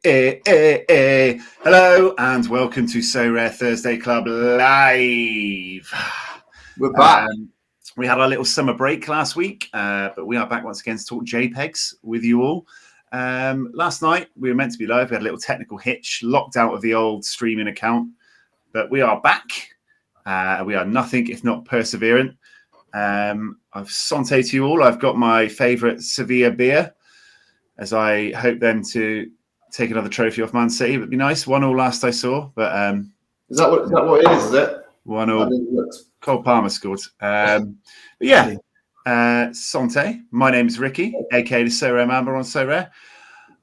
Hello and welcome to Sorare Thursday Club Live. We're back. We had our little summer break last week, but we are back once again to talk JPEGs with you all. Last night we were meant to be live. We had a little technical hitch, locked out of the old streaming account, but we are back. We are nothing if not perseverant. I've Santé to you all. I've got my favourite Sevilla beer, as I hope them to take another trophy off Man City. It'd be nice. 1-1 last I saw, but is that what it is? Is it 1-1? Cole Palmer scored. But yeah, Santé. My name is Ricky, aka the Sorare Mamba on Sorare.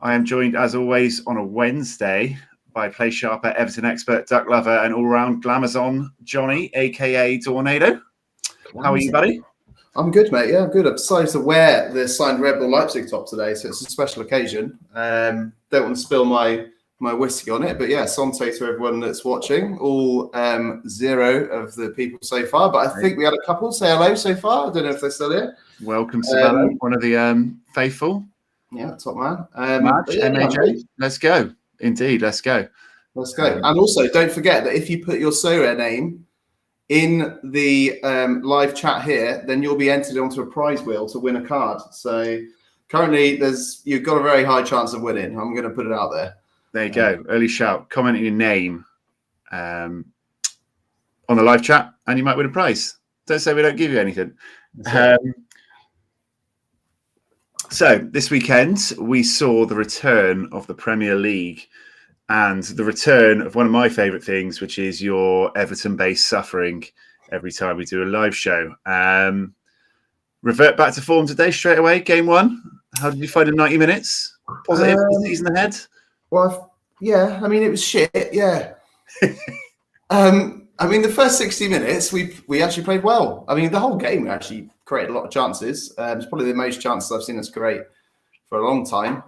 I am joined as always on a Wednesday by Play Sharper, Everton expert, Duck Lover, and all-round Glamazon Johnny, aka Tornado. How are you, buddy? I'm good, mate. Yeah, I'm good. I've decided to wear the signed Red Bull Leipzig top today, so it's a special occasion. Don't want to spill my whiskey on it, but yeah, Santé to everyone that's watching. All 0 of the people so far, but I think we had a couple say hello so far. I don't know if they're still here. Welcome, Savannah, one of the faithful. Yeah, top man. Madge, MAJ. Let's go. Indeed, let's go. Let's go. And also, don't forget that if you put your Sorare name in the live chat here, then you'll be entered onto a prize wheel to win a card. So currently, you've got a very high chance of winning. I'm going to put it out there. There you go. Early shout. Comment your name on the live chat, and you might win a prize. Don't say we don't give you anything. So this weekend, we saw the return of the Premier League and the return of one of my favourite things, which is your Everton-based suffering every time we do a live show. Revert back to form today straight away, game one. How did you find the 90 minutes? Positive for the season ahead? Well, yeah, I mean, it was shit, yeah. I mean, the first 60 minutes, we actually played well. I mean, the whole game, we actually created a lot of chances. It's probably the most chances I've seen us create for a long time.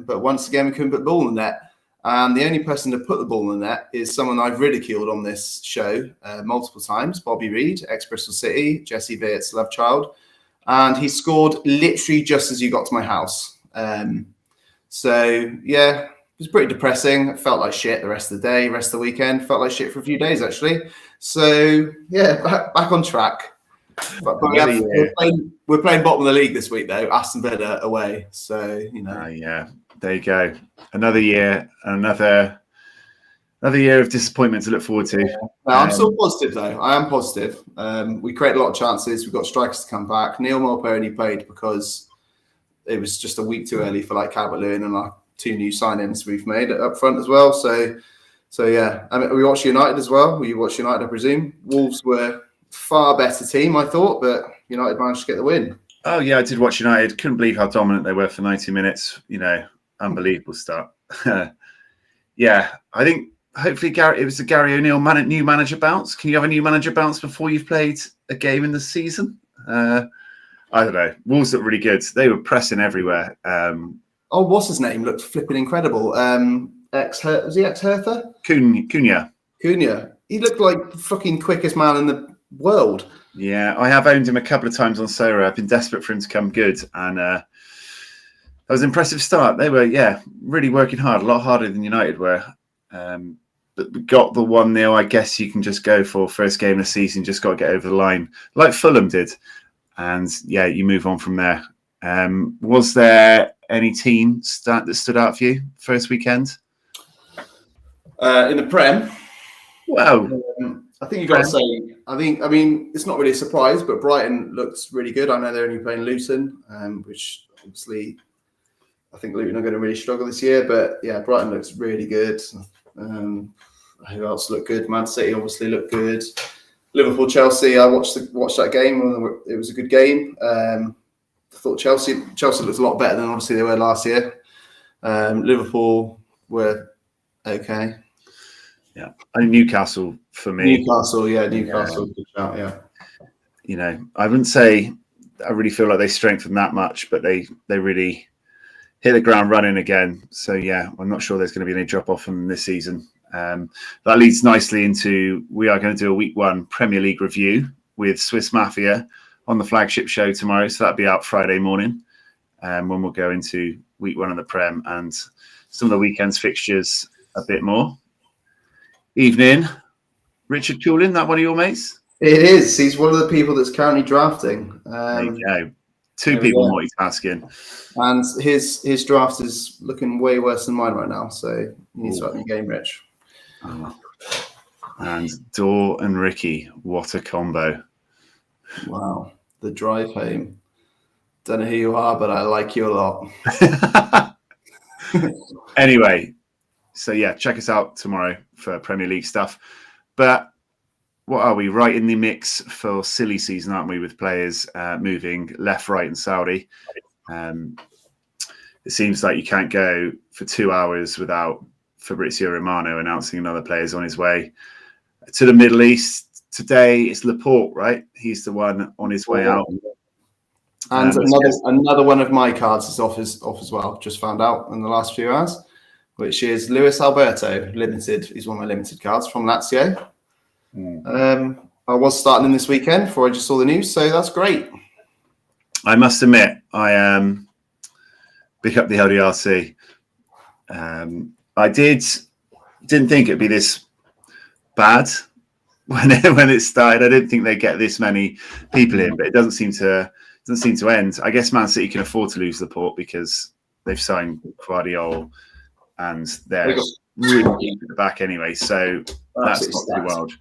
But once again, we couldn't put the ball in the net. And the only person to put the ball in the net is someone I've ridiculed on this show multiple times, Bobby Reid, ex-Bristol City, Jesse Veert's love child. And he scored literally just as you got to my house. So, yeah, it was pretty depressing. It felt like shit the rest of the day, rest of the weekend. Felt like shit for a few days, actually. So, yeah, back on track. But we're playing bottom of the league this week, though. Aston Villa away. So, you know. Yeah. There you go. Another year, another year of disappointment to look forward to. Yeah. No, I'm still positive, though. I am positive. We created a lot of chances. We've got strikers to come back. Neil Maupay only played because it was just a week too early for like Calvert-Lewin and our 2 new signings we've made up front as well. So yeah. I mean, we watched United as well. We watched United, I presume. Wolves were far better team, I thought, but United managed to get the win. Oh yeah, I did watch United. Couldn't believe how dominant they were for 90 minutes. You know. Unbelievable start. Yeah, I think hopefully it was the Gary O'Neill new manager bounce. Can you have a new manager bounce before you've played a game in the season? I don't know. Wolves look really good. They were pressing everywhere. What's his name? Looked flipping incredible. Was he ex-Hertha? Cunha. He looked like the fucking quickest man in the world. Yeah, I have owned him a couple of times on Sorare. I've been desperate for him to come good, and that was an impressive start. They were, really working hard, a lot harder than United were. But we got the 1-0. I guess you can just go for first game of the season. Just got to get over the line, like Fulham did. And, yeah, you move on from there. Was there any team that stood out for you first weekend? In the Prem? Well, I think you've got to say, I mean, it's not really a surprise, but Brighton looks really good. I know they're only playing Luton, which obviously I think Luton are going to really struggle this year, but yeah, Brighton looks really good. Who else looked good? Man City obviously looked good. Liverpool, Chelsea. I watched that game. It was a good game. I thought Chelsea looked a lot better than obviously they were last year. Liverpool were okay. Yeah, I mean, Newcastle for me. Newcastle. Good shout, yeah. You know, I wouldn't say I really feel like they strengthened that much, but they really hit the ground running again. So, yeah, I'm not sure there's going to be any drop-off from this season. That leads nicely into we are going to do a week 1 Premier League review with Swiss Mafia on the flagship show tomorrow. So that'll be out Friday morning when we'll go into week 1 of the Prem. And some of the weekend's fixtures a bit more. Evening, Richard Coolin, that one of your mates? It is. He's one of the people that's currently drafting. There you go. Two people multitasking. And his draft is looking way worse than mine right now, so you need to up your game, Rich. Oh. And Dor and Ricky, what a combo. Wow. The drive home. Don't know who you are, but I like you a lot. Anyway, so yeah, check us out tomorrow for Premier League stuff. But what are we? Right in the mix for silly season, aren't we, with players moving left, right, and Saudi. It seems like you can't go for 2 hours without Fabrizio Romano announcing another player's on his way to the Middle East. Today it's Laporte, right? He's the one on his way out. And another one of my cards is off as well. Just found out in the last few hours, which is Luis Alberto, limited. He's one of my limited cards from Lazio. I was starting him this weekend before I just saw the news, so that's great. I must admit, I pick up the LDRC. I didn't think it'd be this bad when it started. I didn't think they'd get this many people in, but it doesn't seem to end. I guess Man City can afford to lose Laporte because they've signed Guardiola and they're really deep at the back anyway. So that's not too wild.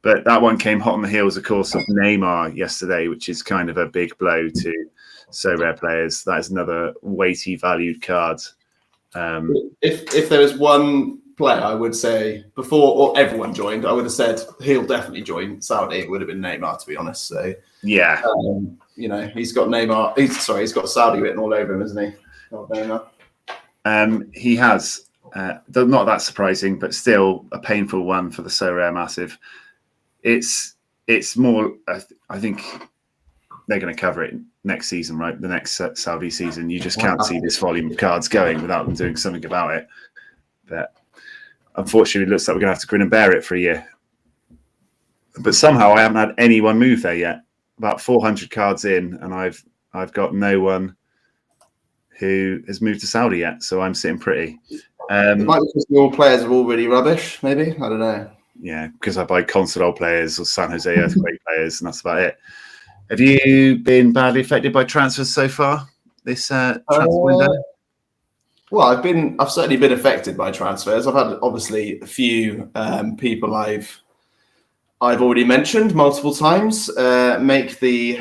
But that one came hot on the heels, of course, of Neymar yesterday, which is kind of a big blow to Sorare players. That is another weighty valued card. If there was one player, I would say before everyone joined, I would have said he'll definitely join Saudi. It would have been Neymar, to be honest. So yeah, he's got Neymar. He's got Saudi written all over him, isn't he? Not Neymar. He has. Not that surprising, but still a painful one for the Sorare massive. It's more. I think they're going to cover it next season, right? The next Saudi season. You just can't see this volume of cards going without them doing something about it. But unfortunately, it looks like we're going to have to grin and bear it for a year. But somehow I haven't had anyone move there yet. About 400 cards in, and I've got no one who has moved to Saudi yet. So I'm sitting pretty. It might be because your players are all really rubbish, maybe. I don't know. Yeah, because I buy Consadole players or San Jose Earthquake players, and that's about it. Have you been badly affected by transfers so far this transfer window? Well, I've certainly been affected by transfers. I've had obviously a few people I've already mentioned multiple times make the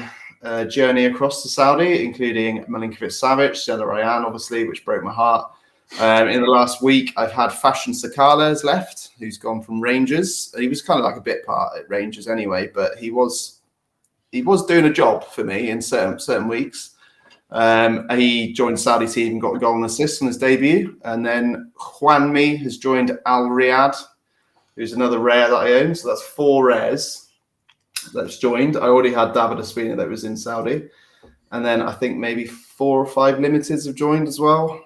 journey across to Saudi, including Milinkovic-Savic, Sorare, obviously, which broke my heart. In the last week, I've had Fashion Sakala has left, who's gone from Rangers. He was kind of like a bit part at Rangers anyway, but he was doing a job for me in certain weeks. He joined the Saudi team and got a goal and assist on his debut. And then Juanmi has joined Al Riyadh, who's another rare that I own. So that's 4 rares that's joined. I already had David Ospina that was in Saudi. And then I think maybe 4 or 5 limiteds have joined as well.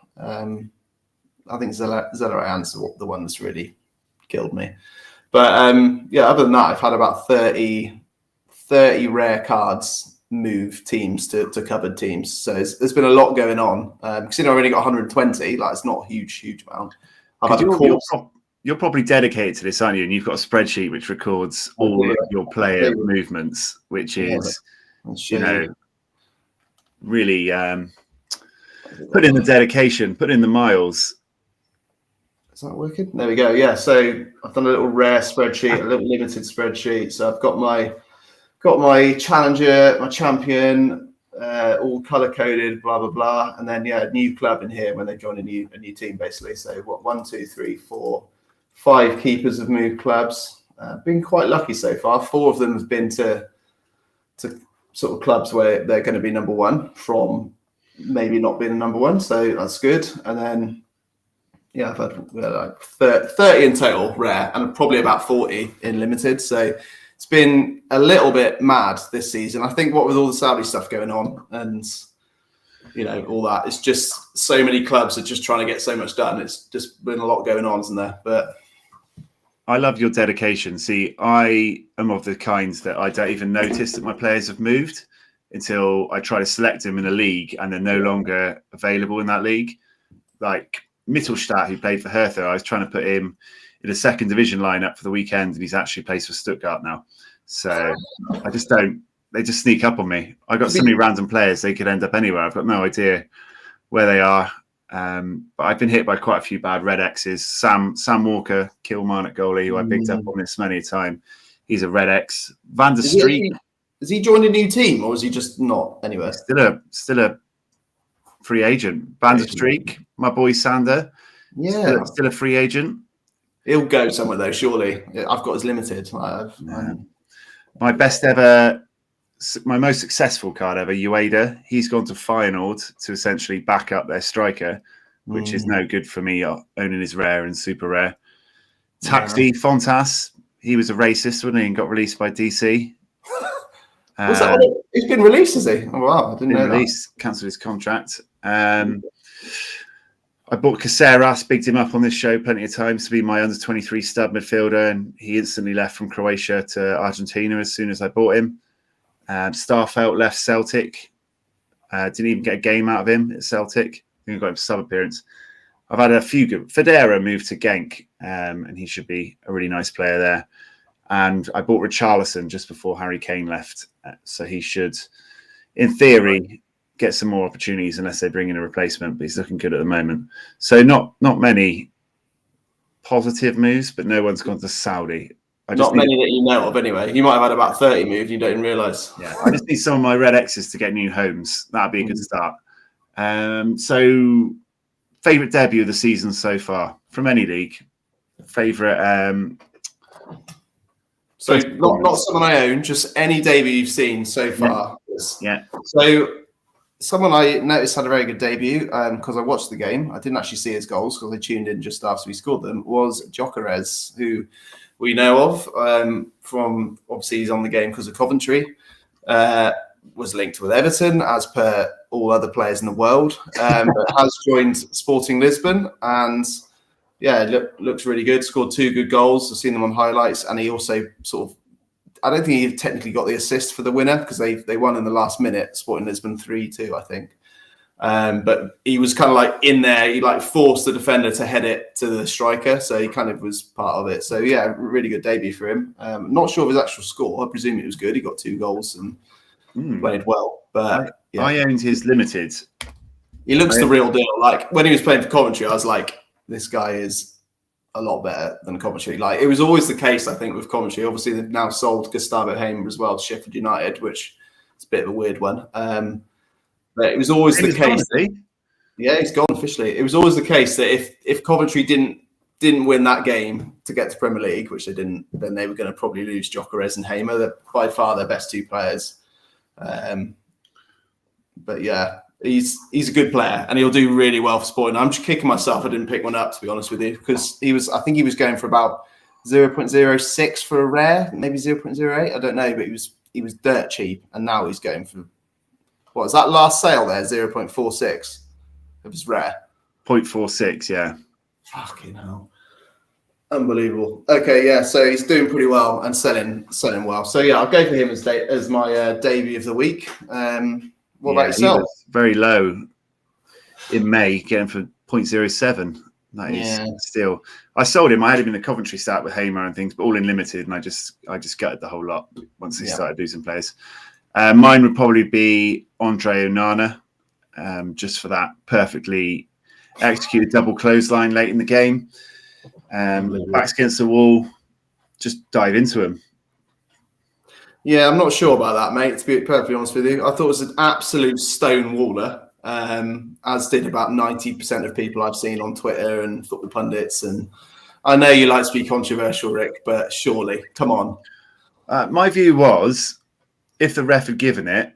I think Zellerayan's the one that's really killed me. But other than that, I've had about 30 rare cards move teams to covered teams. So there's been a lot going on. Because I've only got 120, like it's not a huge amount. You're probably dedicated to this, aren't you? And you've got a spreadsheet which records all of your player movements, which is, really put in the dedication, put in the miles. Is that working? There we go. Yeah. So I've done a little rare spreadsheet, a little limited spreadsheet. So I've got my challenger, my champion, all color coded, blah blah blah, and then new club in here when they join a new team, basically. So 1, 2, 3, 4, 5 keepers have moved clubs. Been quite lucky so far. 4 of them have been to sort of clubs where they're going to be number 1 from maybe not being a number 1, so that's good. And then I've had like 30 in total rare, and probably about 40 in limited. So it's been a little bit mad this season. I think what with all the Saudi stuff going on and all that, it's just so many clubs are just trying to get so much done. It's just been a lot going on, isn't there? But I love your dedication. See, I am of the kinds that I don't even notice that my players have moved until I try to select them in a league and they're no longer available in that league. Like Mittelstadt, who played for Hertha, I was trying to put him in a second division lineup for the weekend, and he's actually plays for Stuttgart now. So I just don't. They just sneak up on me. I got so many random players; they could end up anywhere. I've got no idea where they are. But I've been hit by quite a few bad red X's. Sam Walker, Kilmarnock goalie, who I picked up on this many a time. He's a red X. Van der Streek. Has he joined a new team, or is he just not anywhere? Still a free agent. Van der Streek, my boy Sander. Yeah, still a free agent. He'll go somewhere though, surely. I've got his limited. My best ever, my most successful card ever, Ueda. He's gone to Feyenoord to essentially back up their striker, which is no good for me owning his rare and super rare. Taxi Fontas. He was a racist, wasn't he, and got released by DC. He's been released, is he? Oh, wow, I didn't know that. Cancelled his contract. I bought Caceres, bigged him up on this show plenty of times to be my under-23 stud midfielder, and he instantly left from Croatia to Argentina as soon as I bought him. Starfelt left Celtic. Didn't even get a game out of him at Celtic. I think I got him sub-appearance. I've had a few good. Federa moved to Genk, and he should be a really nice player there. And I bought Richarlison just before Harry Kane left. So he should, in theory, get some more opportunities unless they bring in a replacement, but he's looking good at the moment. So not many positive moves, but no one's gone to Saudi. Not many that you know of anyway. You might have had about 30 moves and you don't even realise. Yeah, I just need some of my red X's to get new homes. That'd be a good start. So favourite debut of the season so far from any league? Favourite... So not someone I own, just any debut you've seen so far. Yeah. So someone I noticed had a very good debut because I watched the game. I didn't actually see his goals because I tuned in just after we scored them. Was Gyökeres, who we know of from obviously he's on the game because of Coventry. Was linked with Everton as per all other players in the world, but has joined Sporting Lisbon and. Yeah, looks really good. Scored 2 good goals. I've seen them on highlights. And he also sort of, I don't think he technically got the assist for the winner because they won in the last minute, Sporting Lisbon 3-2, I think. But he was kind of like in there. He like forced the defender to head it to the striker. So he kind of was part of it. So yeah, really good debut for him. Not sure of his actual score. I presume it was good. He got 2 goals and played well. But yeah. I owned his limited. He looks the real deal. Like when he was playing for Coventry, I was like, this guy is a lot better than Coventry. Like it was always the case, I think, with Coventry. Obviously, they've now sold Gustavo Hamer as well to Sheffield United, which is a bit of a weird one. But it was always the case. Yeah, he's gone officially. It was always the case that if Coventry didn't win that game to get to Premier League, which they didn't, then they were going to probably lose Gyökeres and Hamer. They're by far their best 2 players. But yeah. He's a good player and he'll do really well for Sporting. I'm just kicking myself I didn't pick one up, to be honest with you, because I think he was going for about 0.06 for a rare, maybe 0.08. I don't know, but he was dirt cheap, and now he's going for what was that last sale there? 0.46 of his rare. 0.46, yeah. Fucking hell. Unbelievable. Okay, yeah, so he's doing pretty well and selling well. So yeah, I'll go for him as my debut of the week. What about yourself? He was very low in May, getting for 0.07. That is still. I sold him. I had him in the Coventry start with Hamer and things, but all in limited, and I just gutted the whole lot once they started losing players. Mine would probably be Andre Onana, just for that perfectly executed double clothesline late in the game. Backs against the wall, just dive into him. Yeah, I'm not sure about that, mate, to be perfectly honest with you. I thought it was an absolute stone waller, as did about 90% of people I've seen on Twitter and football pundits. And I know you like to be controversial, Rick, but surely, come on. My view was, if the ref had given it,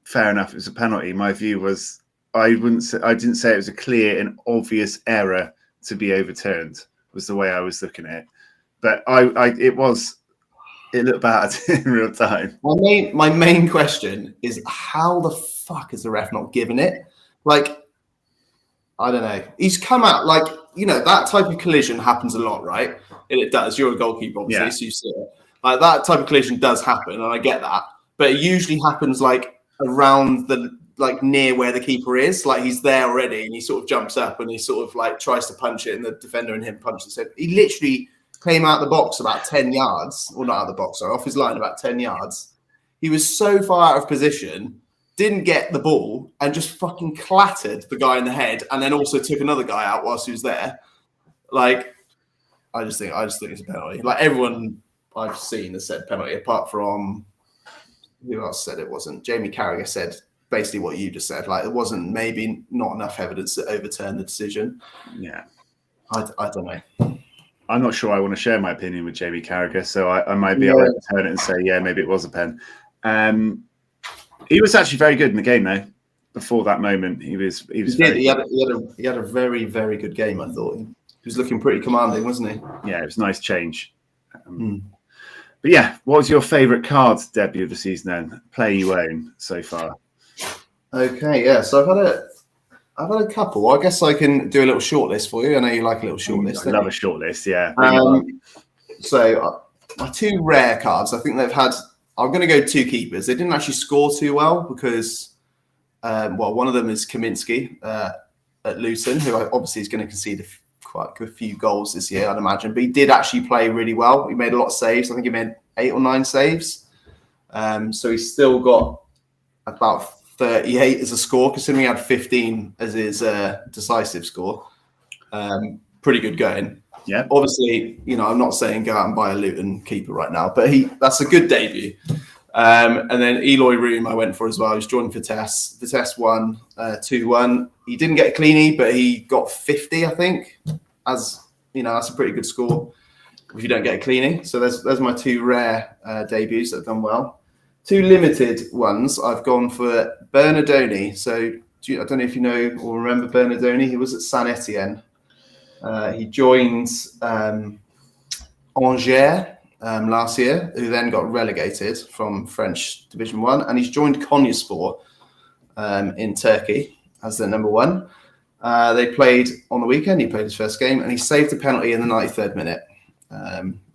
fair enough, it was a penalty. My view was, I didn't say it was a clear and obvious error to be overturned, was the way I was looking at it. But it looked bad in real time. My main question is, how the fuck is the ref not giving it? Like, I don't know. He's come out like, that type of collision happens a lot, right? It does. You're a goalkeeper, obviously, so you see it. Like, that type of collision does happen, and I get that. But it usually happens like around the like near where the keeper is, like he's there already, and he sort of jumps up and he sort of like tries to punch it, and the defender and him punch it. He literally came out the box about 10 yards, or not out of the box, sorry, off his line about 10 yards. He was so far out of position, didn't get the ball, and just fucking clattered the guy in the head, and then also took another guy out whilst he was there. Like, I just think it's a penalty. Like, everyone I've seen has said penalty, apart from who else said it wasn't. Jamie Carragher said basically what you just said. Like, it wasn't maybe not enough evidence to overturn the decision. Yeah, I don't know. I'm not sure I want to share my opinion with Jamie Carragher, so I might be able to turn it and say, yeah, maybe it was a pen. He was actually very good in the game, though. Before that moment, he was. He had a very, very good game. I thought he was looking pretty commanding, wasn't he? Yeah, it was a nice change. But yeah, what was your favourite card debut of the season then? Player you own so far? Okay, yeah. So I've had a couple. I guess I can do a little shortlist for you. I know you like a little shortlist. I love a shortlist, yeah. So my two rare cards, I think they've had. I'm going to go two keepers. They didn't actually score too well because, one of them is Kaminsky at Luton, who obviously is going to concede quite a few goals this year, I'd imagine. But he did actually play really well. He made a lot of saves. I think he made 8 or 9 saves. So he's still got about 38 as a score, considering he had 15 as his decisive score. Pretty good going. Yeah. Obviously, I'm not saying go out and buy a Luton keeper right now, but that's a good debut. And then Eloy Room I went for as well. He was joined Vitesse. Vitesse won 2-1. He didn't get a cleanie, but he got 50, I think. That's a pretty good score if you don't get a cleanie. So there's my two rare debuts that have done well. Two limited ones, I've gone for Bernardoni. So I don't know if you know or remember Bernardoni. He was at Saint Etienne. He joined Angers last year, who then got relegated from French Division 1. And he's joined Konyaspor in Turkey as their number 1. They played on the weekend. He played his first game, and he saved a penalty in the 93rd minute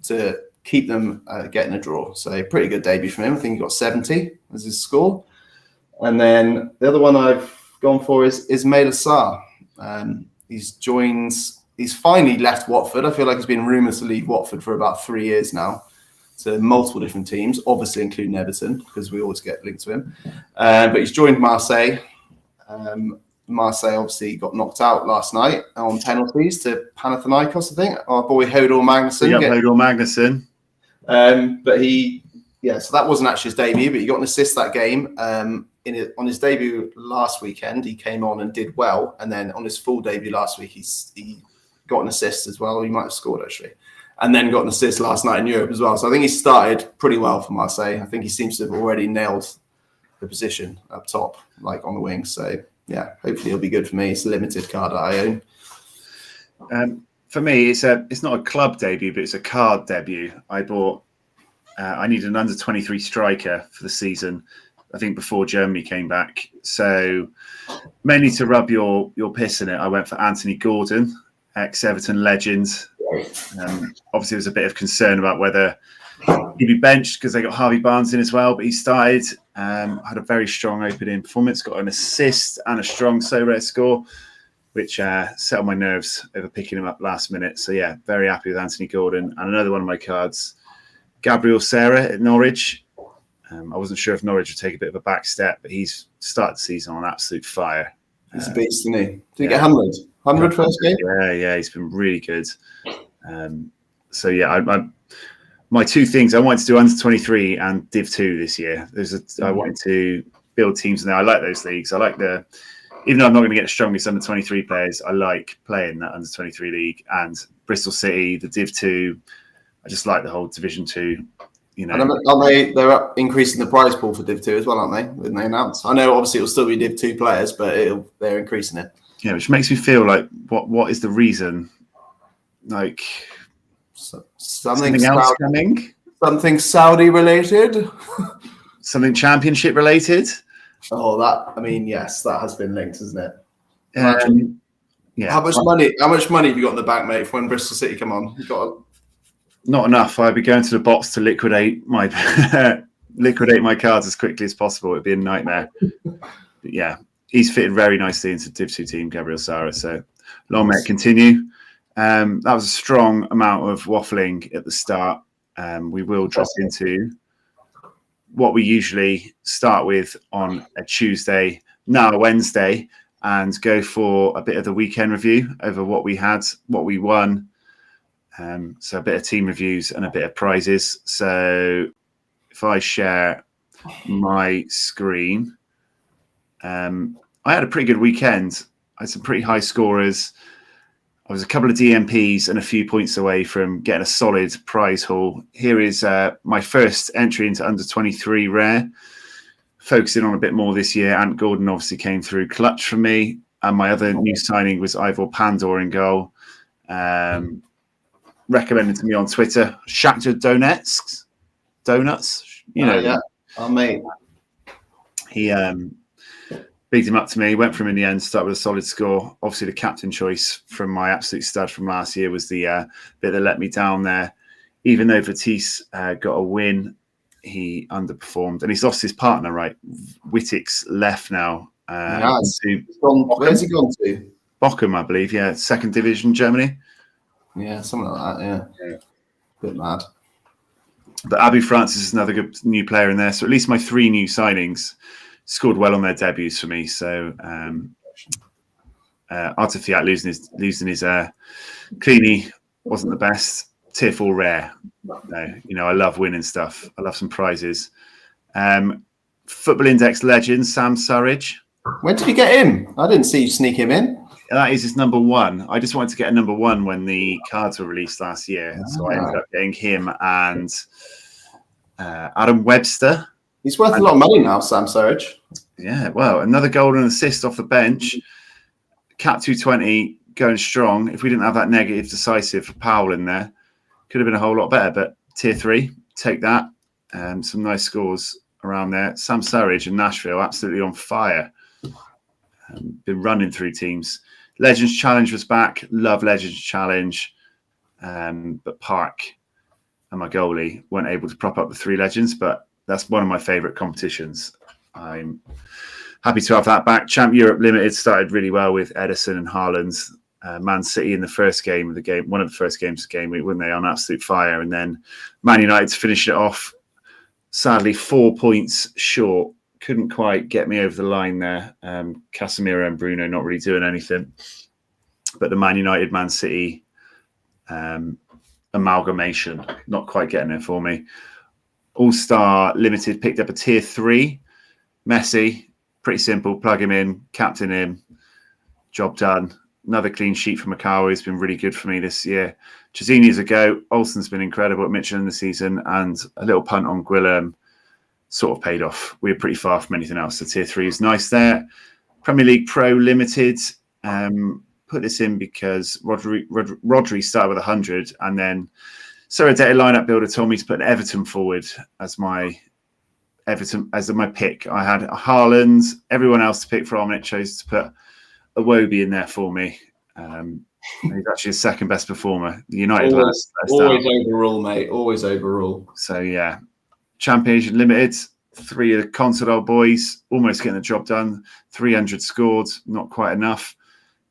to keep them getting a draw. So pretty good debut from him. I think he got 70 as his score. And then the other one I've gone for is Ismail Assar. He's finally left Watford. I feel like he's been rumoured to leave Watford for about 3 years now to multiple different teams, obviously including Everton, because we always get linked to him. But he's joined Marseille. Marseille obviously got knocked out last night on penalties to Panathinaikos, I think. Our boy Hodor Magnusson. Yeah, Hodor Magnusson. So that wasn't actually his debut, but he got an assist that game. On his debut last weekend, he came on and did well. And then on his full debut last week, he got an assist as well. He might have scored, actually. And then got an assist last night in Europe as well. So I think he started pretty well for Marseille. I think he seems to have already nailed the position up top, like on the wing. So, yeah, hopefully he'll be good for me. It's a limited card that I own. For me, it's not a club debut, but it's a card debut. I bought. I needed an under-23 striker for the season. I think before Germany came back. So mainly to rub your piss in it, I went for Anthony Gordon, ex-Everton legend. Obviously, there was a bit of concern about whether he'd be benched because they got Harvey Barnes in as well. But he started, had a very strong opening performance, got an assist and a strong Sorare score, which set on my nerves over picking him up last minute. So, yeah, very happy with Anthony Gordon. And another one of my cards, Gabriel Serra at Norwich. I wasn't sure if Norwich would take a bit of a back step, but he's started the season on absolute fire. He's a beast, isn't he? Did he get 100? 100 first game? Yeah, he's been really good. My two things, I wanted to do under 23 and Div 2 this year. I wanted to build teams in there. I like those leagues. I like even though I'm not going to get the strongest under 23 players, I like playing that under 23 league. And Bristol City, the Div 2, I just like the whole Division 2. And they're increasing the prize pool for Div 2 as well, aren't they? When they announce, I know obviously it'll still be Div 2 players, but they're increasing it. Yeah, which makes me feel like what is the reason? Like something else coming? Something Saudi related? Something championship related? Oh, yes, that has been linked, isn't it? Yeah. How much money have you got in the bank, mate, for when Bristol City come on? You got not enough. I'd be going to the box to liquidate my cards as quickly as possible. It'd be a nightmare. But yeah, he's fitted very nicely into Div 2 team, Gabriel Sara. So long may it continue. That was a strong amount of waffling at the start. We will drop into what we usually start with on a Tuesday, now a Wednesday, and go for a bit of the weekend review over what we had, what we won. So a bit of team reviews and a bit of prizes. So if I share my screen, I had a pretty good weekend. I had some pretty high scorers. I was a couple of DMPs and a few points away from getting a solid prize haul. Here is my first entry into under 23 rare. Focusing on a bit more this year. Ant Gordon obviously came through clutch for me. And my other new signing was Ivor Pandor in goal. Recommended to me on Twitter. Shakhtar Donetsk. Donuts. You know. Yeah. Oh, mate. He bigged him up to me, went for him in the end, started with a solid score. Obviously, the captain choice from my absolute stud from last year was the bit that let me down there. Even though Vertis got a win, he underperformed. And he's lost his partner, right? Wittick's left now. Where's he gone to? Bochum, I believe. Yeah, second division, Germany. Yeah, something like that, yeah. Bit mad. But Abu Francis is another good new player in there. So at least my 3 new signings scored well on their debuts for me. So Artifiat losing his Cleany wasn't the best. Tier 4 rare. No, I love winning stuff. I love some prizes. Football Index legend Sam Surridge. When did you get him? I didn't see you sneak him in. That is his number 1. I just wanted to get a number 1 when the cards were released last year. So I ended up getting him and Adam Webster. He's worth a lot of money now, Sam Surridge. Yeah, well, another goal and assist off the bench. Cap 220 going strong. If we didn't have that negative decisive for Powell in there, could have been a whole lot better. But tier 3, take that. Some nice scores around there. Sam Surridge in Nashville, absolutely on fire. Been running through teams. Legends Challenge was back. Love Legends Challenge. But Park and my goalie weren't able to prop up the 3 legends, but that's one of my favourite competitions. I'm happy to have that back. Champ Europe Limited started really well with Edison and Haaland. Man City in the first game of the game, one of the first games of the game, weren't they on absolute fire? And then Man United to finish it off. Sadly, 4 points short. Couldn't quite get me over the line there. Casemiro and Bruno not really doing anything. But the Man United, Man City amalgamation, not quite getting there for me. All-Star Limited picked up a tier 3. Messi, pretty simple. Plug him in, captain him, job done. Another clean sheet from Macau has been really good for me this year. Chesini's a go. Olsen's been incredible at Mitchell in the season, and a little punt on Gwilym sort of paid off. We were pretty far from anything else. So tier 3 is nice there. Premier League Pro Limited. Put this in because Rodri started with 100, and then Sorare lineup builder told me to put an Everton forward as my pick. I had Haaland, everyone else to pick from. It chose to put Iwobi in there for me. He's actually a second best performer. The United always overrule, mate. Always overrule. So yeah, Champions Limited. 3 of the Consadole boys almost getting the job done. 300 scored, not quite enough.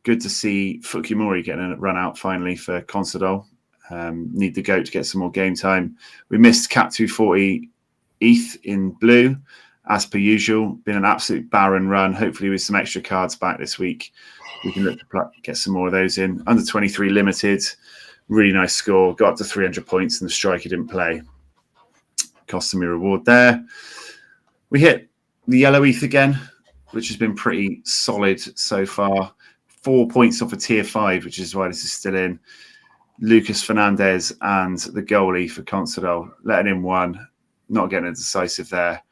Good to see Fukimori getting a run out finally for Consadole. Need the GOAT to get some more game time. We missed Cap 240 ETH in blue, as per usual. Been an absolute barren run. Hopefully with some extra cards back this week, we can look to get some more of those in. Under 23 Limited, really nice score. Got up to 300 points and the striker didn't play. Cost me a reward there. We hit the yellow ETH again, which has been pretty solid so far. 4 points off a tier 5, which is why this is still in. Lucas Fernandez and the goalie for Consadole, letting in 1, not getting a decisive there,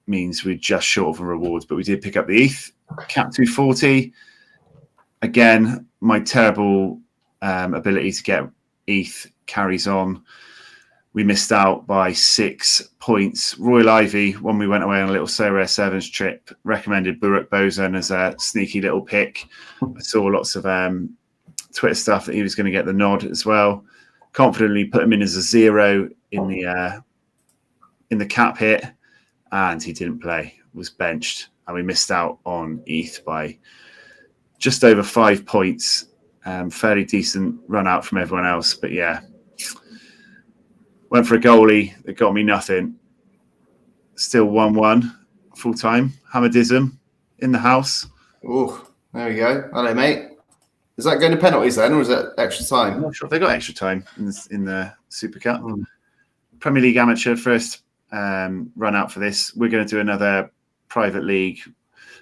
means we're just short of a reward, but we did pick up the ETH. Cap 240. Again, my terrible ability to get ETH carries on. We missed out by 6 points. Royal Ivy, when we went away on a little Sorare Sevens trip, recommended Burak Bozan as a sneaky little pick. I saw lots of Twitter stuff that he was going to get the nod as well. Confidently put him in as a 0 in the cap hit, and he didn't play. Was benched. and we missed out on ETH by just over 5 points. Fairly decent run out from everyone else, but yeah, went for a goalie that got me nothing. Still 1-1 full time. Hamadism in the house. Oh, there we go. Hello, mate. Is that going to penalties then, or is it extra time? I'm not sure if they got extra time in the Super Cup. Premier League Amateur first run out for this. We're going to do another private league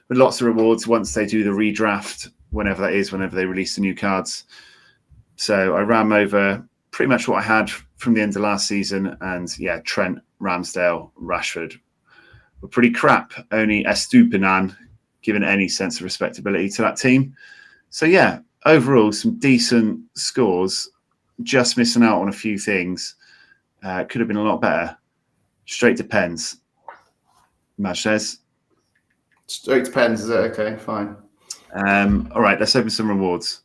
with lots of rewards once they do the redraft, whenever that is, whenever they release the new cards. So I ran over pretty much what I had from the end of last season. And yeah, Trent, Ramsdale, Rashford were pretty crap. Only Estupinan given any sense of respectability to that team. So yeah, overall, some decent scores, just missing out on a few things. Could have been a lot better. Straight to pens. Maj says. Straight to pens, is it? Okay, fine. All right, let's open some rewards.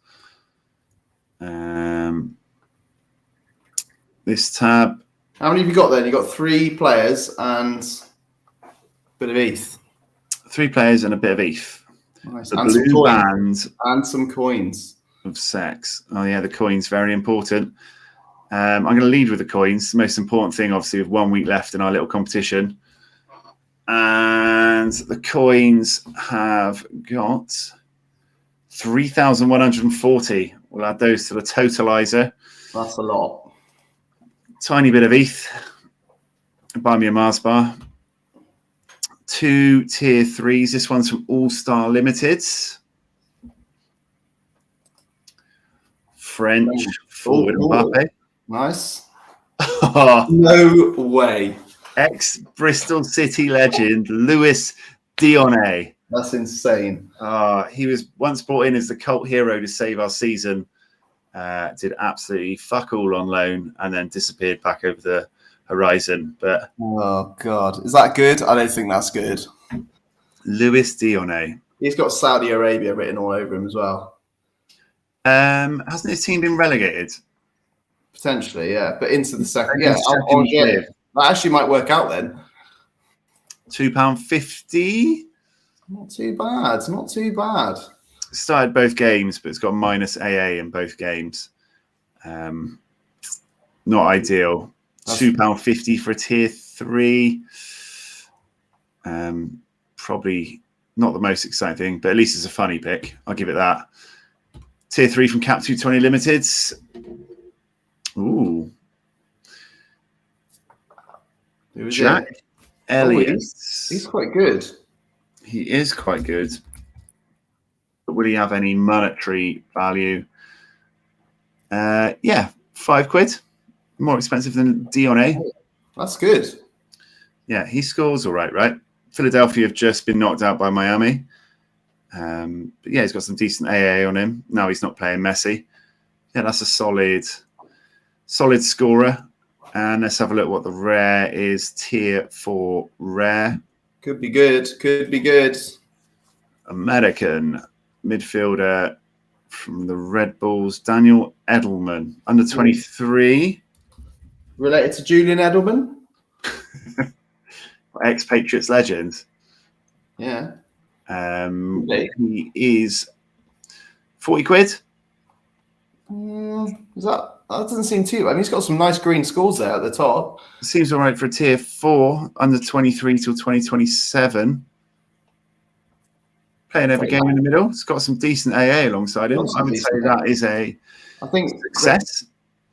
This tab. How many have you got then? You got 3 players and a bit of ETH. 3 players and a bit of ETH. Nice. The And some blue coins. band And some coins. of sex. Oh yeah, the coins, very important. I'm going to lead with the coins. The most important thing, obviously, with 1 week left in our little competition. And the coins have got 3,140. We'll add those to the totalizer. That's a lot. Tiny bit of ETH. Buy me a Mars bar. 2 tier 3s. This one's from All Star Limited. French forward Mbappe. Nice. No way. Ex-Bristol City legend, Luis Dione. That's insane. He was once brought in as the cult hero to save our season. Did absolutely fuck all on loan and then disappeared back over the horizon. But oh, God. Is that good? I don't think that's good. Luis Dione. He's got Saudi Arabia written all over him as well. Hasn't his team been relegated? Potentially, yeah. But into the second. Yeah, that actually might work out then. £2.50. Not too bad. Not too bad. Started both games, but it's got minus AA in both games. Not ideal. £2.50 for a tier 3. Probably not the most exciting thing, but at least it's a funny pick. I'll give it that. Tier 3 from Cap 220 Limiteds. Ooh. Jack Elliott. He's quite good. He is quite good. But will he have any monetary value? Yeah, £5. More expensive than Dione. That's good. Yeah, he scores all right? Philadelphia have just been knocked out by Miami. But yeah, he's got some decent AA on him. Now he's not playing Messi. Yeah, that's a solid scorer. And let's have a look what the rare is. Tier 4 rare. Could be good. Could be good. American midfielder from the Red Bulls, Daniel Edelman, under 23. Related to Julian Edelman? Ex-Patriots legend. Yeah. He is £40. That doesn't seem too bad. I mean, he's got some nice green scores there at the top. Seems all right for a tier 4, under 23 till 2027. Playing every game in the middle. It's got some decent AA alongside him. I would say that is a success.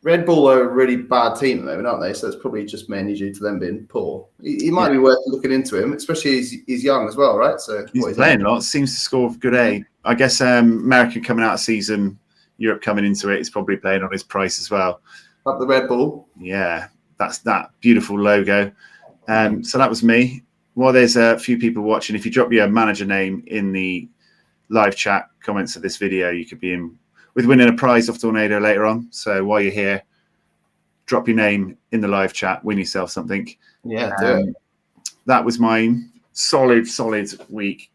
Red Bull are a really bad team at the moment, aren't they? So it's probably just mainly due to them being poor. He might be worth looking into him, especially he's young as well, right? So he's playing lots. Seems to score good A. I guess American coming out of season, Europe coming into it, is probably playing on his price as well. Up the Red Bull. Yeah, that's that beautiful logo. So that was me. Well, there's a few people watching. If you drop your manager name in the live chat comments of this video, you could be in with winning a prize off Tornado later on. So while you're here, drop your name in the live chat, win yourself something. Yeah, do it. That was mine. Solid week.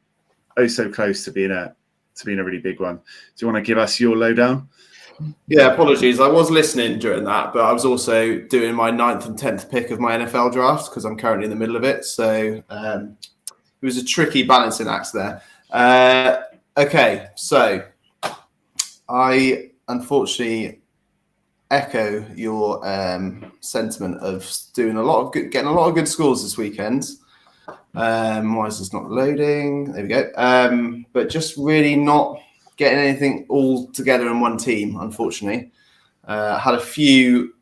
Oh, so close to being a really big one. Do you want to give us your lowdown? Yeah, apologies. I was listening during that, but I was also doing my 9th and 10th pick of my NFL draft because I'm currently in the middle of it. So, was a tricky balancing act there. Okay, so I unfortunately echo your sentiment of getting a lot of good scores this weekend. Why is this not loading? There we go. But just really not getting anything all together in one team, unfortunately. Had a few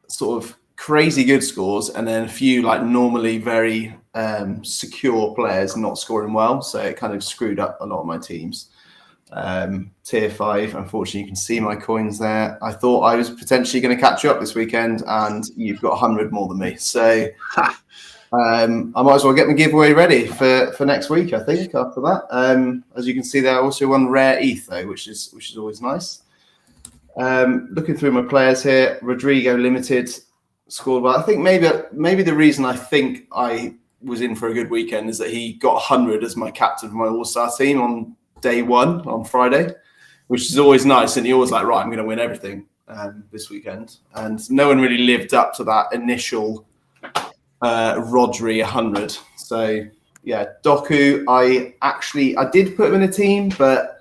sort of crazy good scores and then a few like normally very secure players not scoring well. So it kind of screwed up a lot of my teams. Tier 5, unfortunately, you can see my coins there. I thought I was potentially going to catch you up this weekend and you've got 100 more than me. So I might as well get my giveaway ready for next week, I think, after that. As you can see there, I also won rare ETH, though, which is always nice. Looking through my players here, Rodrigo Limited scored well. I think maybe the reason I think I was in for a good weekend is that he got 100 as my captain for my All-Star team on day one on Friday, which is always nice. And he always like, right, I'm going to win everything this weekend. And no one really lived up to that initial Rodri 100. So yeah, Doku, I did put him in a team, but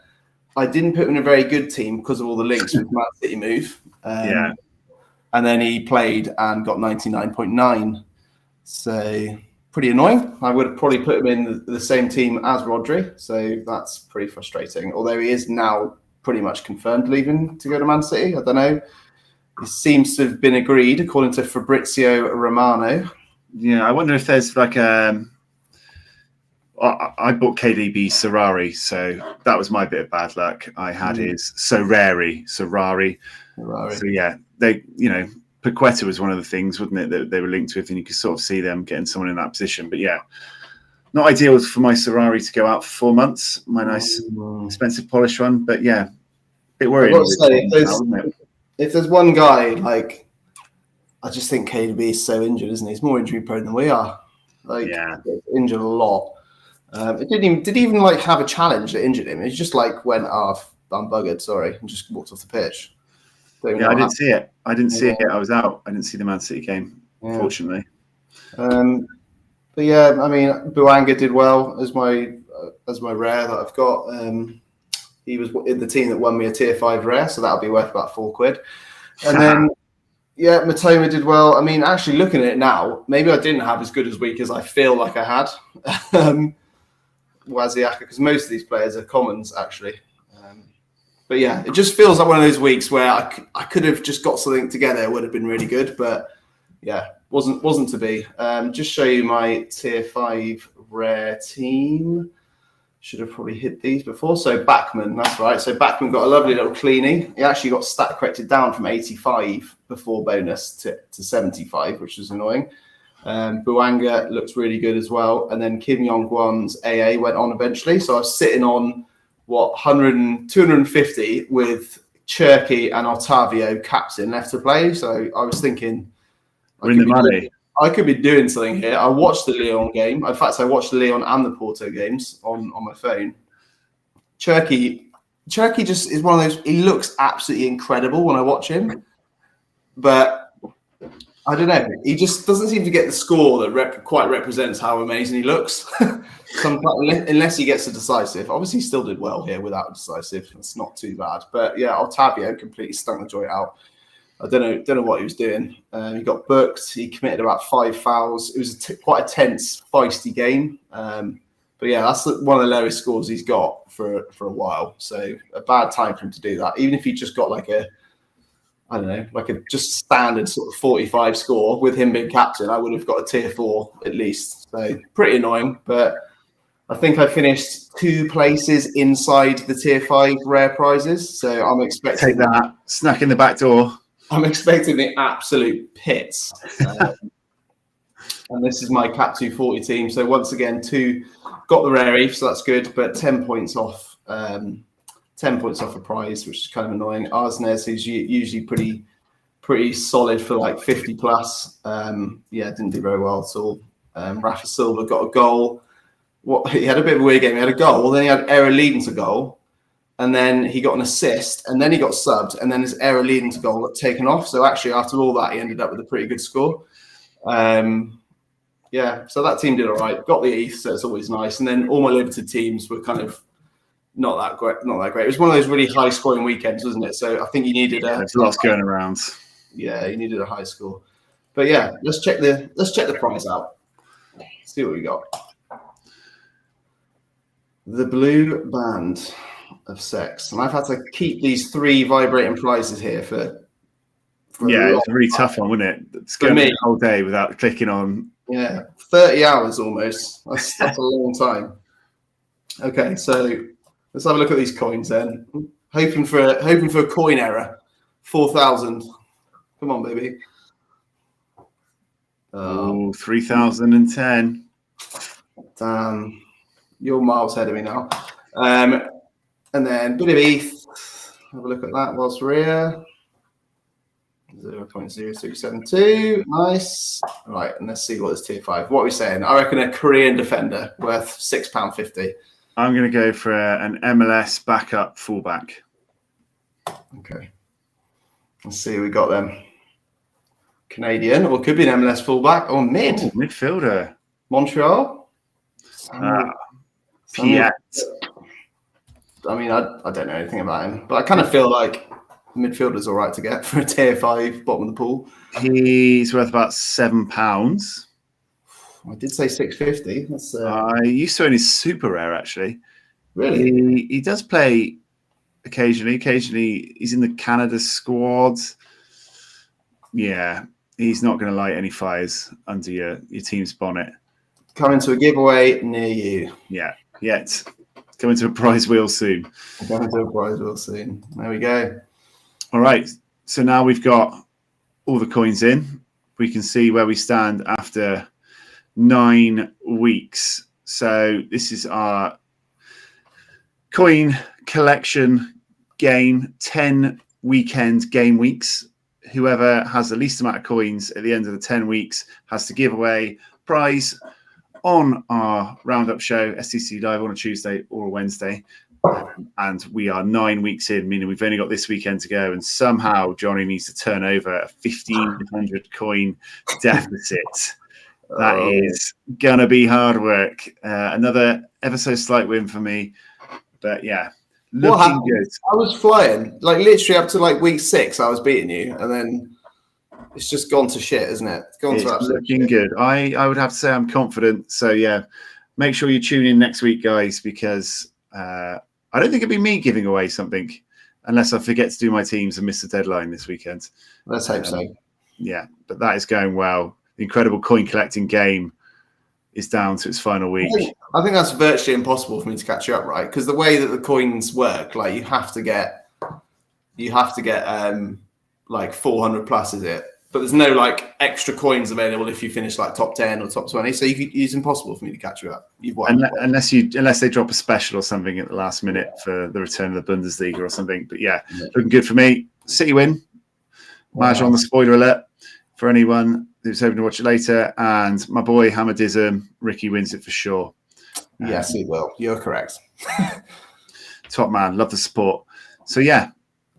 I didn't put him in a very good team because of all the links with Man City move. And then he played and got 99.9. So pretty annoying. I would have probably put him in the same team as Rodri. So that's pretty frustrating. Although he is now pretty much confirmed leaving to go to Man City. I don't know. It seems to have been agreed, according to Fabrizio Romano. Yeah, I wonder if there's like I bought KDB Sorare, so that was my bit of bad luck. I had his Sorare. So yeah, Paqueta was one of the things, wasn't it, that they were linked with, and you could sort of see them getting someone in that position. But yeah, not ideal for my Sorare to go out for 4 months. My nice, expensive polished one, but yeah, a bit worried. If there's one guy, like, I just think KDB is so injured, isn't he? He's more injury prone than we are. Like, injured a lot. It didn't even like have a challenge that injured him. He just like went off, I'm buggered, sorry, and just walked off the pitch. Yeah, I didn't see it. I didn't see it. I was out. I didn't see the Man City game, unfortunately. But yeah, I mean, Buanga did well as my rare that I've got. He was in the team that won me a tier 5 rare, so that'll be worth about £4. And then yeah, Matoma did well. I mean, actually looking at it now, maybe I didn't have as good as week as I feel like I had. Waziaka, because most of these players are commons actually. But yeah, it just feels like one of those weeks where I could have just got something together. It would have been really good, but yeah, wasn't to be. Just show you my tier 5 rare team. Should have probably hit these before. So Backman, that's right. So Backman got a lovely little cleaning. He actually got stat corrected down from 85 before bonus to 75, which was annoying. Buanga looks really good as well. And then Kim Yong-Gwan's AA went on eventually. So I was sitting on, 250 with Cherky and Otavio captain left to play. So I was thinking, we're in the money. I could be doing something here. I watched the Lyon game. In fact, I watched the Lyon and the Porto games on my phone. Cherky just is one of those, he looks absolutely incredible when I watch him. But I don't know. He just doesn't seem to get the score that quite represents how amazing he looks. Unless he gets a decisive. Obviously, he still did well here without a decisive. It's not too bad. But yeah, Otavio completely stunk the joint out. I don't know what he was doing. He got booked. He committed about 5 fouls. It was quite a tense, feisty game. But yeah, that's one of the lowest scores he's got for a while. So a bad time for him to do that. Even if he just got like a just standard sort of 45 score with him being captain, I would have got a tier 4 at least. So pretty annoying. But I think I finished 2 places inside the tier 5 rare prizes. So I'm expecting take that snack in the back door. I'm expecting the absolute pits. And this is my Cap 240 team. So once again, 2 got the rare ETH, so that's good, but 10 points off. 10 points off a prize, which is kind of annoying. Arsnes, who's usually pretty solid for like 50 plus. Didn't do very well at all. Rafa Silva got a goal. He had a bit of a weird game. He had a goal, then he had error leading to goal, and then he got an assist, and then he got subbed, and then his error leading to goal got taken off. So actually, after all that, he ended up with a pretty good score. Yeah, so that team did all right. Got the ETH, so it's always nice. And then all my limited teams were kind of not that great. It was one of those really high scoring weekends, wasn't it? So I think you needed there's lots going around. Yeah, you needed a high score. But yeah, let's check the prize out. See what we got. The blue band of sex, and I've had to keep these 3 vibrating prizes here for yeah, it's a really tough one, wasn't it? It's going the whole day without clicking on. Yeah, 30 hours almost. That's a long time. Okay, so let's have a look at these coins then. Hoping for a coin error. 4,000. Come on, baby. Oh, 3,010. Damn, you're miles ahead of me now. And then bit of ETH. Have a look at that whilst we're here. 0.0672. Nice. Right, and let's see what is tier 5. What are we saying? I reckon a Korean defender worth £6.50. I'm going to go for an MLS backup fullback. Okay. Let's see who we got then. Canadian, or could be an MLS fullback, or midfielder. Montreal. Piet. I mean, I don't know anything about him, but I kind of feel like midfielder's all right to get for a tier 5 bottom of the pool. He's worth about £7. I did say 650. That's I used to own his super rare actually. Really? He does play occasionally. Occasionally he's in the Canada squad. Yeah, he's not going to light any fires under your team's bonnet. Coming to a giveaway near you. Yeah, yet. Coming to a prize wheel soon. Coming to a prize wheel soon. There we go. All right. So now we've got all the coins in. We can see where we stand after 9 weeks. So this is our coin collection game, 10 weekend game weeks. Whoever has the least amount of coins at the end of the 10 weeks has to give away prize on our Roundup show, STC Live on a Tuesday or a Wednesday. And we are 9 weeks in, meaning we've only got this weekend to go. And somehow Johnny needs to turn over a 1,500 coin deficit. That is going to be hard work. Another ever so slight win for me. But yeah, looking good. I was flying. Like literally up to like week 6, I was beating you. And then it's just gone to shit, isn't it? It's looking good. I would have to say I'm confident. So yeah, make sure you tune in next week, guys, because I don't think it'd be me giving away something unless I forget to do my teams and miss the deadline this weekend. Let's hope so. Yeah, but that is going well. The incredible coin collecting game is down to its final week. I think that's virtually impossible for me to catch you up, right? Because the way that the coins work, like you have to get like 400 plus, is it? But there's no like extra coins available if you finish like top 10 or top 20. So it's impossible for me to catch you up. You've won. Unless they drop a special or something at the last minute for the return of the Bundesliga or something. But yeah, looking good for me. City win. Maj on the spoiler alert for anyone who's hoping to watch it later. And my boy Hamadism, Ricky wins it for sure. Yes, he will. You're correct. Top man. Love the support. So yeah.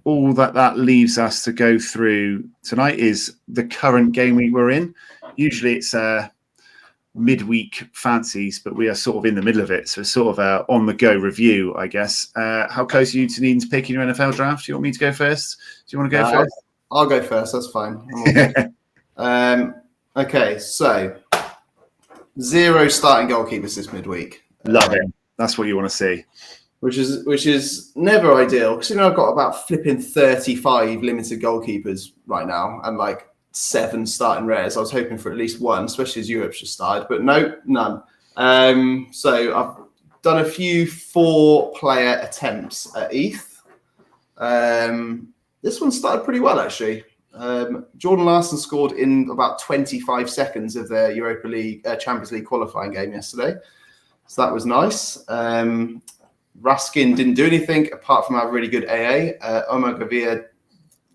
All that leaves us to go through tonight is the current game week we're in. Usually it's midweek fancies, but we are sort of in the middle of it. So it's sort of a on-the-go review, I guess. How close are you to needing to pick in your NFL draft? Do you want me to go first? Do you want to go first? I'll go first. That's fine. Okay, so 0 starting goalkeepers this midweek. Love it. That's what you want to see. Which is never ideal because I've got about flipping 35 limited goalkeepers right now and like 7 starting rares. I was hoping for at least 1, especially as Europe's just started, but no, none. So I've done a few 4-player attempts at ETH. This one started pretty well actually. Jordan Larson scored in about 25 seconds of their Europa League Champions League qualifying game yesterday, so that was nice. Raskin didn't do anything apart from have really good AA. Omar Gavia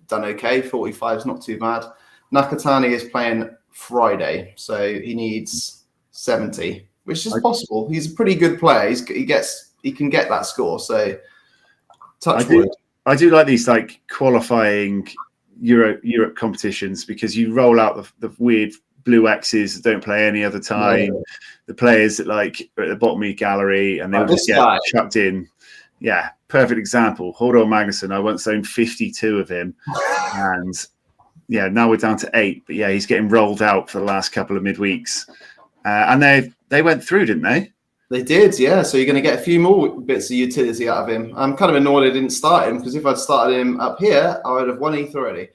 done okay. 45 is not too bad. Nakatani is playing Friday, so he needs 70, which is possible. He's a pretty good player. He can get that score. So touch wood. I do like these like qualifying Europe competitions because you roll out the weird blue X's that don't play any other time. No. The players that like are at the bottom of your gallery and they'll just this get guy. chucked in. Yeah, perfect example. Hordor Magnusson. I once owned 52 of him, and yeah, now we're down to 8. But yeah, he's getting rolled out for the last couple of midweeks, and they went through, didn't they? They did, yeah. So you're going to get a few more bits of utility out of him. I'm kind of annoyed I didn't start him, because if I'd started him up here, I would have won ETH already.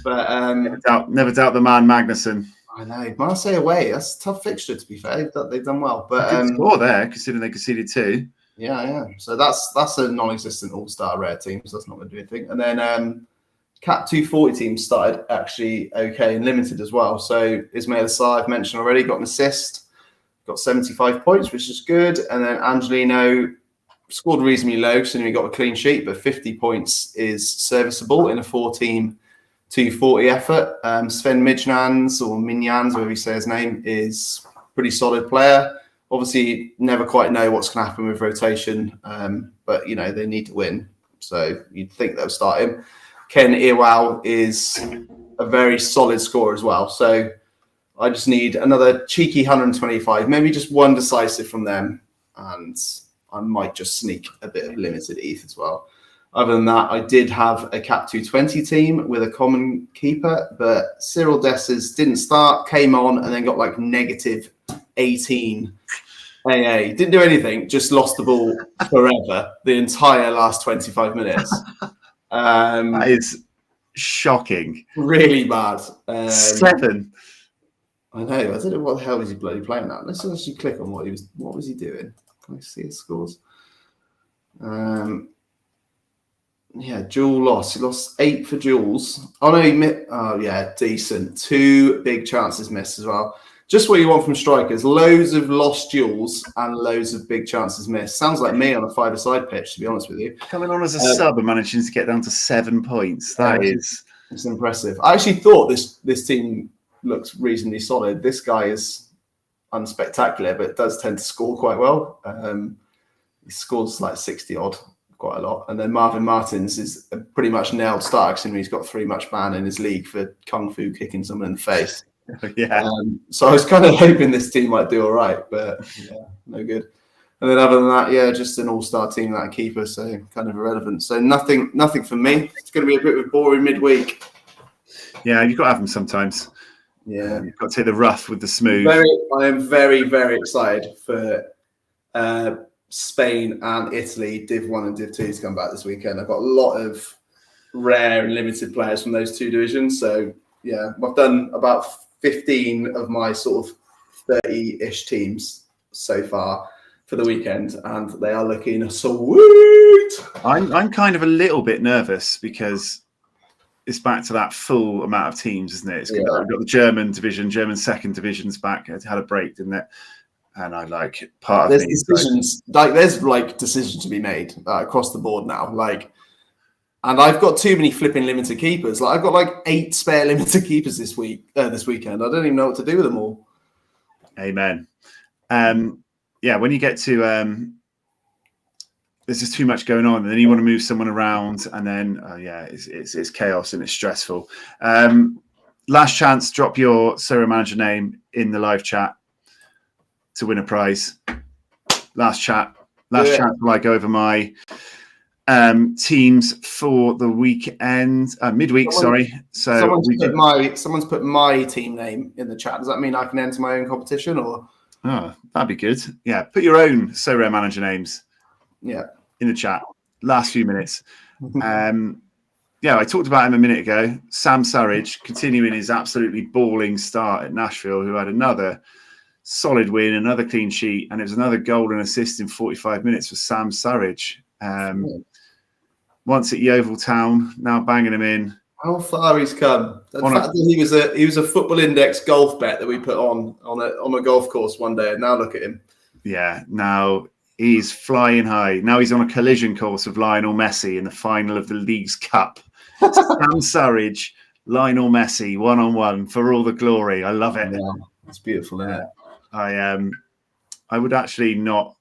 But never doubt the man Magnusson. I know, Marseille away. That's a tough fixture, to be fair. They've done well, but good score there, considering they conceded 2. Yeah. So that's a non-existent all-star rare team, so that's not going to do anything. And then Cap 240 team started actually okay and limited as well. So Ismail Assar, I've mentioned already, got an assist, got 75 points, which is good. And then Angelino scored reasonably low, so he got a clean sheet, but 50 points is serviceable in a 4-team 240 effort. Sven Mijnans, or Mignans, whatever you say his name, is a pretty solid player. Obviously, never quite know what's going to happen with rotation, but, they need to win. So you'd think they'll start him. Ken Iwao is a very solid scorer as well. So I just need another cheeky 125, maybe just one decisive from them, and I might just sneak a bit of limited ETH as well. Other than that, I did have a Cap 220 team with a common keeper, but Cyril Dessers didn't start, came on, and then got like negative 18 AA. Didn't do anything, just lost the ball forever, the entire last 25 minutes. That is shocking. Really bad. 7. I know. I don't know what the hell was he bloody playing at. Let's actually click on what was he doing. Can I see his scores? Jewel lost. He lost 8 for Jules. Oh no, decent. 2 big chances missed as well. Just what you want from strikers. Loads of lost duels and loads of big chances missed. Sounds like me on a 5-a-side pitch, to be honest with you. Coming on as a sub and managing to get down to 7 points. It's impressive. I actually thought this team looks reasonably solid. This guy is unspectacular, but does tend to score quite well. He scores like 60 odd, quite a lot. And then Marvin Martins is a pretty much nailed start, considering he's got 3 much ban in his league for kung fu kicking someone in the face. Yeah. So I was kind of hoping this team might do all right, but yeah, no good. And then other than that, just an all-star team, that keeper, so kind of irrelevant. So nothing for me. It's going to be a bit of a boring midweek. Yeah, you've got to have them sometimes. Yeah, you've got to take the rough with the smooth. I am very, very excited for Spain and Italy, Div 1 and Div 2 to come back this weekend. I've got a lot of rare and limited players from those 2 divisions. So yeah, I've done about 15 of my sort of 30-ish teams so far for the weekend, and they are looking sweet. I'm kind of a little bit nervous because it's back to that full amount of teams, isn't it? We've got the German division, German second division's back. It had a break, didn't it? And I like part of there's decisions decisions to be made across the board now. And I've got too many flipping limited keepers. I've got 8 spare limited keepers this weekend. I don't even know what to do with them all. Amen. When you get to there's just too much going on, and then you want to move someone around, and then it's chaos and it's stressful. Last chance, drop your Sorare manager name in the live chat to win a prize. Last chance while I go over my teams for the weekend, midweek. Sorry. So someone's put my team name in the chat. Does that mean I can enter my own competition, or? Oh, that'd be good. Yeah, put your own Sorare manager names. Yeah, in the chat. Last few minutes. I talked about him a minute ago. Sam Surridge continuing his absolutely balling start at Nashville, who had another solid win, another clean sheet, and it was another goal and assist in 45 minutes for Sam Surridge. Once at Yeovil Town, now banging him in. How far he's come! The fact that he was a Football Index golf bet that we put on a golf course one day, and now look at him. Yeah, now he's flying high. Now he's on a collision course with Lionel Messi in the final of the League's Cup. Sam Surridge, Lionel Messi, 1-on-1 for all the glory. I love it. Yeah, it's beautiful, isn't it? I would actually not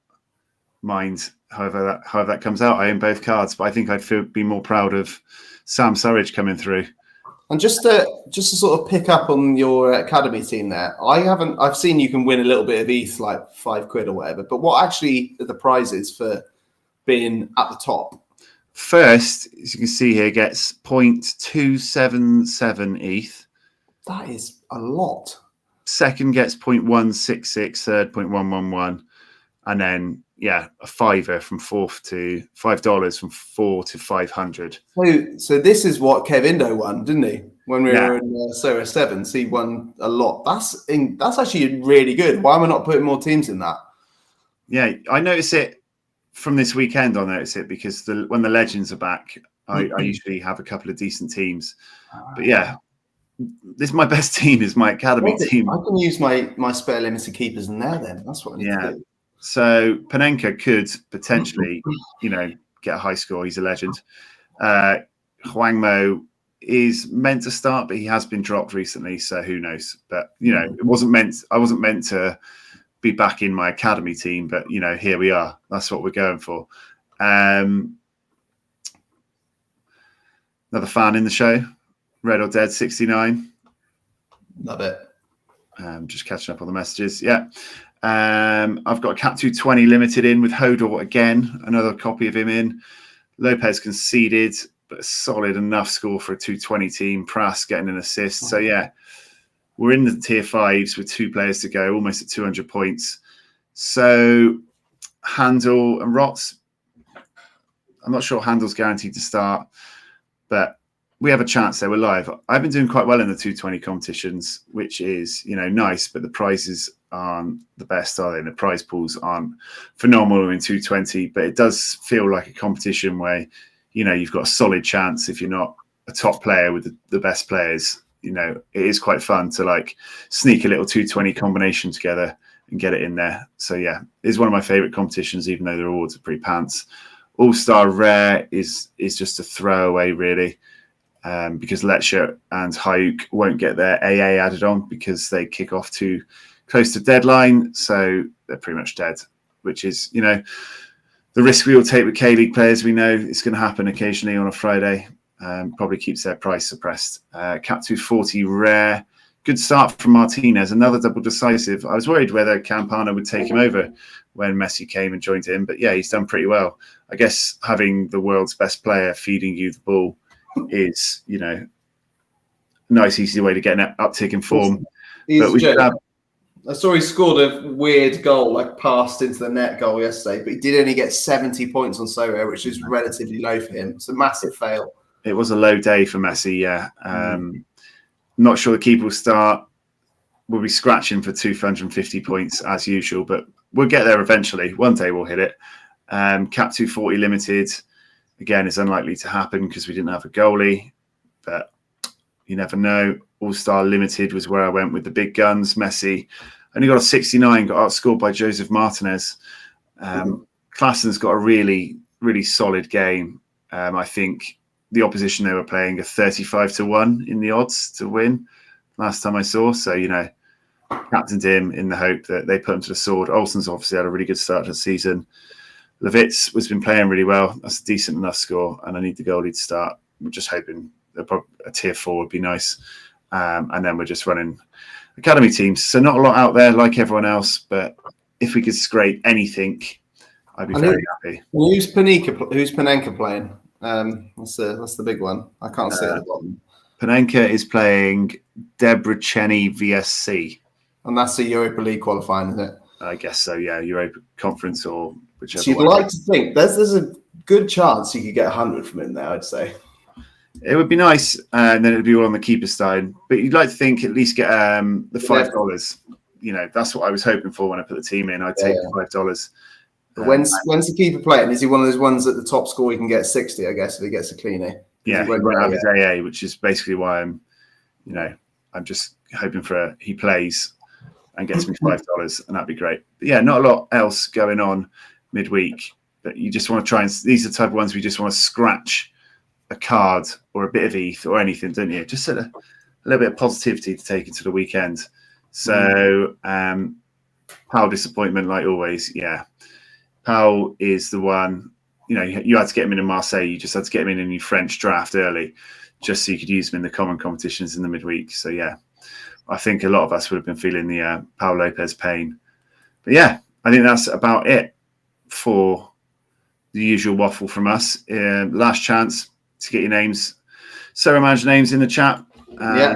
mind however that comes out. I own both cards, but I think I'd be more proud of Sam Surridge coming through. And just to sort of pick up on your academy team there, I've seen you can win a little bit of ETH, like £5 or whatever. But what actually are the prizes for being at the top? First, as you can see here, gets 0.277 ETH. That is a lot. Second gets 0.166, third 0.111, and then a $5 from $5 from 4 to 500. So this is what Kev Indo won, didn't he? When we were in Sorare 7, so he won a lot. That's actually really good. Why am I not putting more teams in that? Yeah, I notice it from this weekend. I notice it because when the legends are back, I usually have a couple of decent teams. But this is my best team. Is my academy team. I can use my spare limited keepers in there. Then that's what I need to do. So Panenka could potentially, get a high score. He's a legend. Huangmo is meant to start, but he has been dropped recently, so who knows? But it wasn't meant. I wasn't meant to be back in my academy team, but here we are. That's what we're going for. Another fan in the show, Red or Dead 69. Love it. Just catching up on the messages. Yeah. I've got a Cap 220 limited in with Hodor again, another copy of him in. Lopez conceded, but a solid enough score for a 220 team. Pras getting an assist. So we're in the tier 5s with 2 players to go, almost at 200 points. So Handel and Rots, I'm not sure Handel's guaranteed to start, but we have a chance there. We're live. I've been doing quite well in the 220 competitions, which is, nice, but the prizes aren't the best, are they? The prize pools aren't phenomenal in 220, but it does feel like a competition where, you've got a solid chance if you're not a top player with the best players. It is quite fun to sneak a little 220 combination together and get it in there. So it's one of my favorite competitions, even though the rewards are pretty pants. All-Star Rare is just a throwaway, really. Because Lecture and Hayuk won't get their AA added on because they kick off too close to deadline. So they're pretty much dead, which is, the risk we all take with K-League players. We know it's going to happen occasionally on a Friday. Probably keeps their price suppressed. Cap 240 Rare. Good start from Martinez. Another double decisive. I was worried whether Campana would take him over when Messi came and joined him. But he's done pretty well. I guess having the world's best player feeding you the ball is, nice, easy way to get an uptick in form. I saw he scored a weird goal, passed into the net goal yesterday, but he did only get 70 points on Sorare, which is relatively low for him. It's a massive fail. It was a low day for Messi, Not sure the keeper will start. We'll be scratching for 250 points as usual, but we'll get there eventually. One day we'll hit it. Cap 240 limited. Again, it's unlikely to happen because we didn't have a goalie, but you never know. All-Star Limited was where I went with the big guns. Messi only got a 69, got outscored by Joseph Martinez. Klassen's got a really, really solid game. I think the opposition they were playing are 35-1 in the odds to win last time I saw. So, captained him in the hope that they put him to the sword. Olsen's obviously had a really good start to the season. Levitz has been playing really well. That's a decent enough score, and I need the goalie to start. We're just hoping a tier 4 would be nice. And then we're just running academy teams. So not a lot out there like everyone else, but if we could scrape anything, I'd be very happy. Who's Panenka playing? That's the big one. I can't see it at the bottom. Panenka is playing Debreceni VSC. And that's the Europa League qualifying, isn't it? I guess so, Europa Conference or whichever. So you'd like to think there's a good chance you could get 100 from him there, I'd say. It would be nice, and then it would be all on the keeper side. But you'd like to think at least get the $5. That's what I was hoping for when I put the team in. I'd take the $5. When's the keeper playing? Is he one of those ones at the top score he can get 60, I guess, if he gets a cleanie? Yeah, he won't have his AA, which is basically why I'm just hoping for he plays and gets me $5, and that'd be great. But not a lot else going on midweek. But you just want to try and these are the type of ones we just want to scratch a card or a bit of ETH or anything, don't you? Just a little bit of positivity to take into the weekend. So Powell disappointment, like always. Powell is the one, you had to get him in Marseille. You just had to get him in your French draft early. just so you could use them in the common competitions in the midweek. So yeah, I think a lot of us would have been feeling the Pau Lopez pain. But yeah, I think that's about it for the usual waffle from us. Last chance to get your names, Sarah Madge names in the chat. Yeah,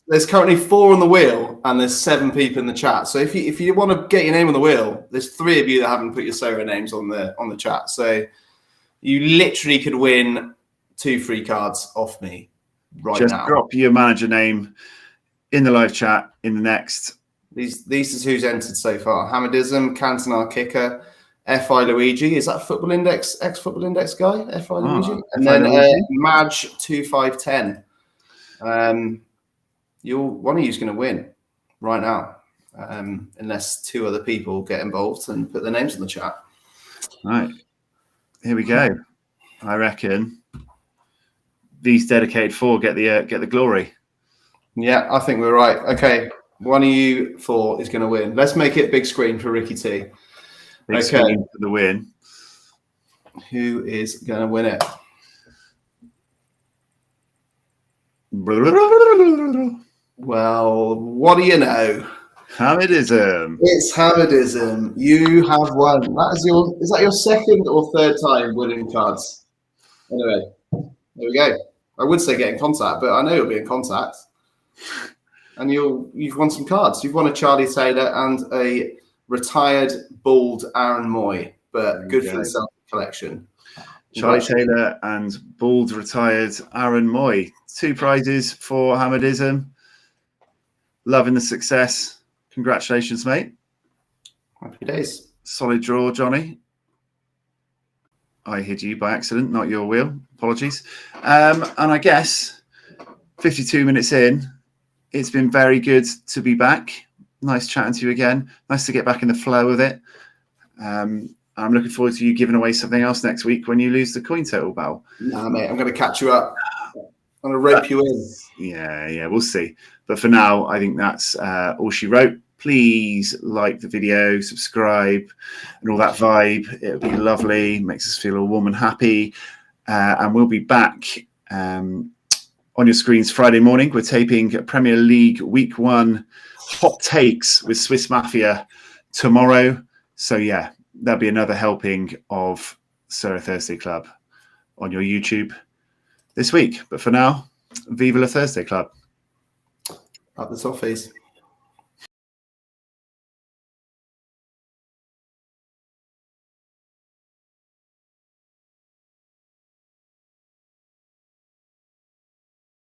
there's currently 4 on the wheel and there's 7 people in the chat. So if you want to get your name on the wheel, there's 3 of you that haven't put your Sorare names on the chat. So you literally could win 2 free cards off me right Just now. drop your manager name in the live chat in the next. These is who's entered so far. Hamadism, Cantona Kicker, FI Luigi. Is that Football Index, ex-Football Index guy? FI Luigi. And then Madge 2510. One of you is going to win right now, unless 2 other people get involved and put their names in the chat. Right, here we go. I reckon these dedicated 4 get the glory. Yeah, I think we're right. Okay, one of you 4 is going to win. Let's make it big screen for Ricky T. Big screen for the win. Who is going to win it? Well, what do you know? Hamadism. It's Hamadism. You have won. Is that your 2nd or 3rd time winning cards? Anyway, there we go. I would say get in contact, but I know you'll be in contact. And you've won some cards. You've won a Charlie Taylor and a retired bald Aaron Moy, but good for the Celtic collection. Charlie Taylor and bald retired Aaron Moy. 2 prizes for Hamadism. Loving the success. Congratulations, mate. Happy days. Solid draw, Johnny. I hit you by accident, not your wheel. Apologies. And I guess 52 minutes in, it's been very good to be back. Nice chatting to you again. Nice to get back in the flow of it. I'm looking forward to you giving away something else next week when you lose the coin total battle. Nah, mate, I'm going to catch you up. I'm going to rope you in. Yeah, we'll see. But for now, I think that's all she wrote. Please like the video, subscribe, and all that vibe. It would be lovely. Makes us feel all warm and happy. And we'll be back on your screens Friday morning. We're taping Premier League Week 1 hot takes with Swiss Mafia tomorrow. So yeah, there'll be another helping of Sorare Thursday Club on your YouTube this week. But for now, Viva la Thursday Club. Up the Toffees.